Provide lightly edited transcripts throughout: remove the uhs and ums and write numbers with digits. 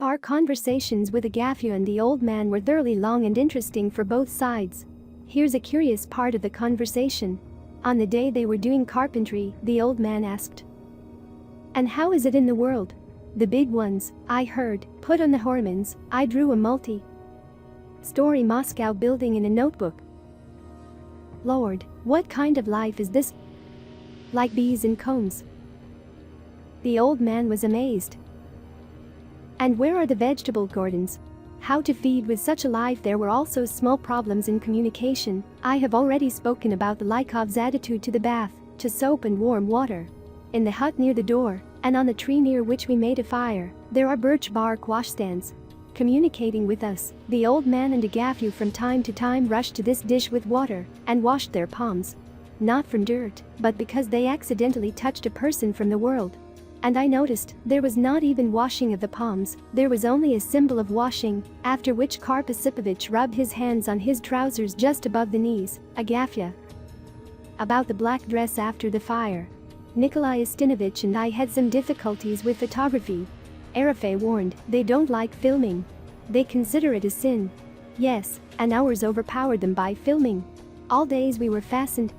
Our conversations with Agafia and the old man were thoroughly long and interesting for both sides. Here's a curious part of the conversation. On the day they were doing carpentry, the old man asked, "And how is it in the world? The big ones, I heard, put on the hormones." I drew a multi-story Moscow building in a notebook. Lord, what kind of life is this? Like bees in combs. The old man was amazed. And where are the vegetable gardens? How to feed with such a life? There were also small problems in communication. I have already spoken about the Lykov's attitude to the bath, to soap and warm water. In the hut near the door, and on the tree near which we made a fire, there are birch bark washstands. Communicating with us, the old man and Agafia from time to time rushed to this dish with water and washed their palms. Not from dirt, but because they accidentally touched a person from the world. And I noticed there was not even washing of the palms, there was only a symbol of washing, after which Karp Osipovich rubbed his hands on his trousers just above the knees. Agafia. About the black dress after the fire. Nikolai Ustinovich and I had some difficulties with photography. Arafay warned, they don't like filming. They consider it a sin. Yes, and ours overpowered them by filming. All days we were fastened.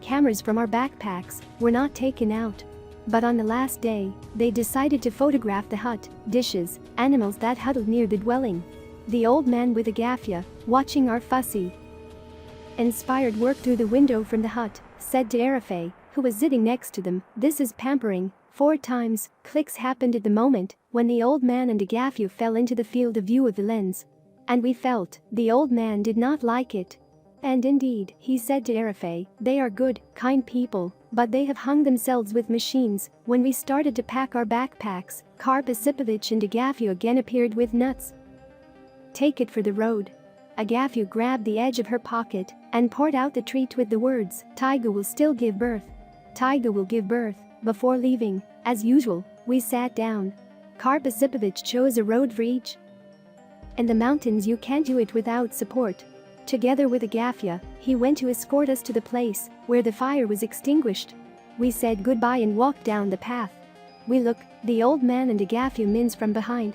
Cameras from our backpacks were not taken out. But on the last day, they decided to photograph the hut, dishes, animals that huddled near the dwelling. The old man with Agafia, watching our fussy, inspired work through the window from the hut, said to Arafay, who was sitting next to them, "This is pampering." 4 times, clicks happened at the moment when the old man and Agafia fell into the field of view of the lens. And we felt the old man did not like it. And indeed, he said to Arafay, "They are good, kind people, but they have hung themselves with machines." When we started to pack our backpacks, Karp Osipovich and Agafia again appeared with nuts. "Take it for the road." Agafia grabbed the edge of her pocket and poured out the treat with the words, "Taiga will still give birth. Taiga will give birth." Before leaving, as usual, we sat down. Karp Osipovich chose a road for each. In the mountains you can't do it without support. Together with Agafia, he went to escort us to the place where the fire was extinguished. We said goodbye and walked down the path. We look, the old man and Agafia mins from behind.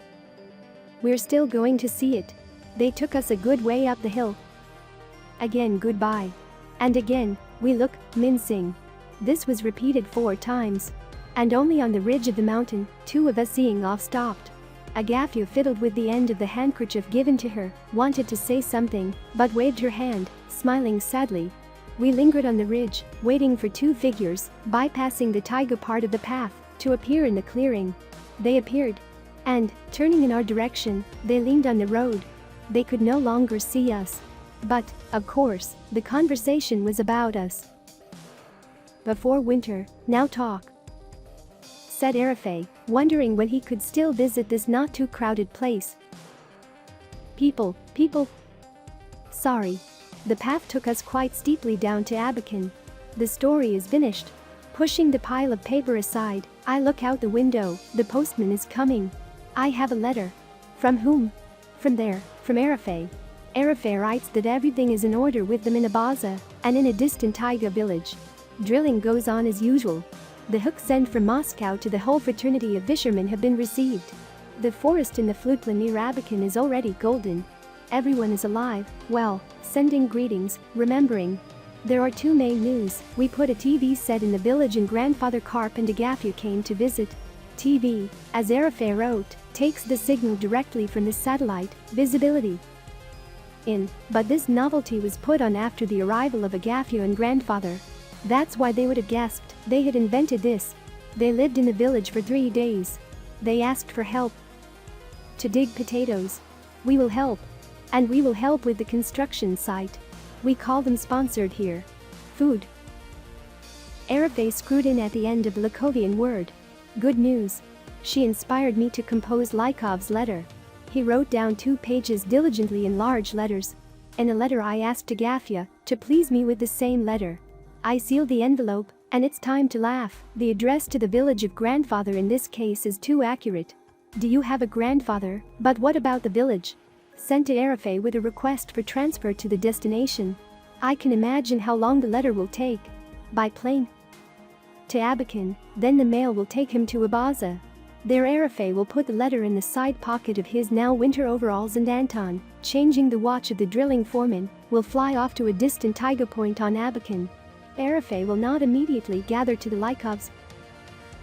We're still going to see it. They took us a good way up the hill. Again goodbye. And again, we look, mincing. This was repeated 4 times. And only on the ridge of the mountain, 2 of us seeing off stopped. Agafia fiddled with the end of the handkerchief given to her, wanted to say something, but waved her hand, smiling sadly. We lingered on the ridge, waiting for 2 figures, bypassing the taiga part of the path, to appear in the clearing. They appeared. And, turning in our direction, they leaned on the road. They could no longer see us. But, of course, the conversation was about us. "Before winter, now talk," said Arafay, wondering when he could still visit this not too crowded place. People. Sorry. The path took us quite steeply down to Abakan. The story is finished. Pushing the pile of paper aside, I look out the window, the postman is coming. I have a letter. From whom? From there, from Arafay. Arafay writes that everything is in order with them in Abaza, and in a distant taiga village. Drilling goes on as usual. The hooks sent from Moscow to the whole fraternity of fishermen have been received. The forest in the Flutla near Abakan is already golden. Everyone is alive, well, sending greetings, remembering. There are 2 main news. We put a TV set in the village and grandfather Karp and Agafia came to visit. TV, as Arafay wrote, takes the signal directly from the satellite, visibility in, but this novelty was put on after the arrival of Agafia and grandfather. That's why they would have gasped, they had invented this. They lived in the village for 3 days. They asked for help to dig potatoes. We will help. And we will help with the construction site. We call them sponsored here. Food. Arafay screwed in at the end of the Lakovian word. Good news. She inspired me to compose Lykov's letter. He wrote down 2 pages diligently in large letters. In a letter I asked Agafia to please me with the same letter. I sealed the envelope, and it's time to laugh. The address to the village of grandfather in this case is too accurate. Do you have a grandfather? But what about the village? Sent to Arafay with a request for transfer to the destination. I can imagine how long the letter will take. By plane to Abakan, then the mail will take him to Abaza. There Arafay will put the letter in the side pocket of his now winter overalls, and Anton, changing the watch of the drilling foreman, will fly off to a distant taiga point on Abakan. Arafay will not immediately gather to the Lykovs'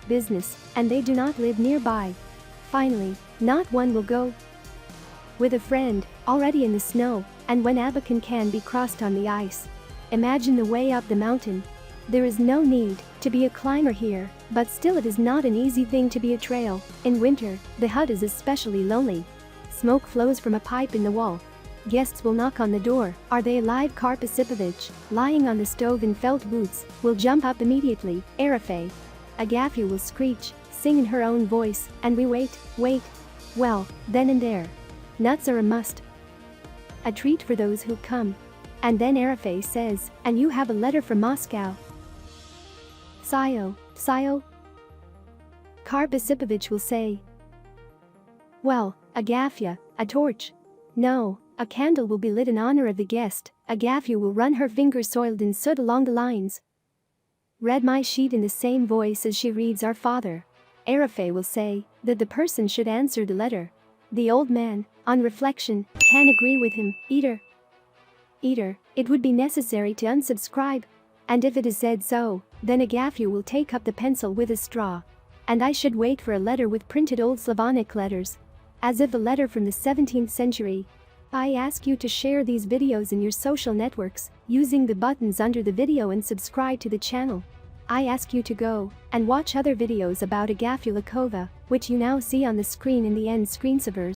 business, and they do not live nearby. Finally, not one will go with a friend, already in the snow, and when Abakan can be crossed on the ice. Imagine the way up the mountain. There is no need to be a climber here, but still it is not an easy thing to be a trail. In winter, the hut is especially lonely. Smoke flows from a pipe in the wall. Guests will knock on the door. Are they alive? Karp Isipovich, lying on the stove in felt boots, will jump up immediately. Arafay, Agafya will screech, sing in her own voice, and we wait. Well, then and there. Nuts are a must. A treat for those who come. And then Arafay says, and you have a letter from Moscow. Sayo. Karp Isipovich will say. Well, Agafya, a torch. No, a candle will be lit in honor of the guest. Agafya will run her fingers soiled in soot along the lines. Read my sheet in the same voice as she reads Our Father. Arafay will say that the person should answer the letter. The old man, on reflection, can agree with him. Eater, it would be necessary to unsubscribe. And if it is said so, then Agafya will take up the pencil with a straw. And I should wait for a letter with printed old Slavonic letters. As if a letter from the 17th century. I ask you to share these videos in your social networks, using the buttons under the video, and subscribe to the channel. I ask you to go and watch other videos about Agafya Lykova, which you now see on the screen in the end screensavers.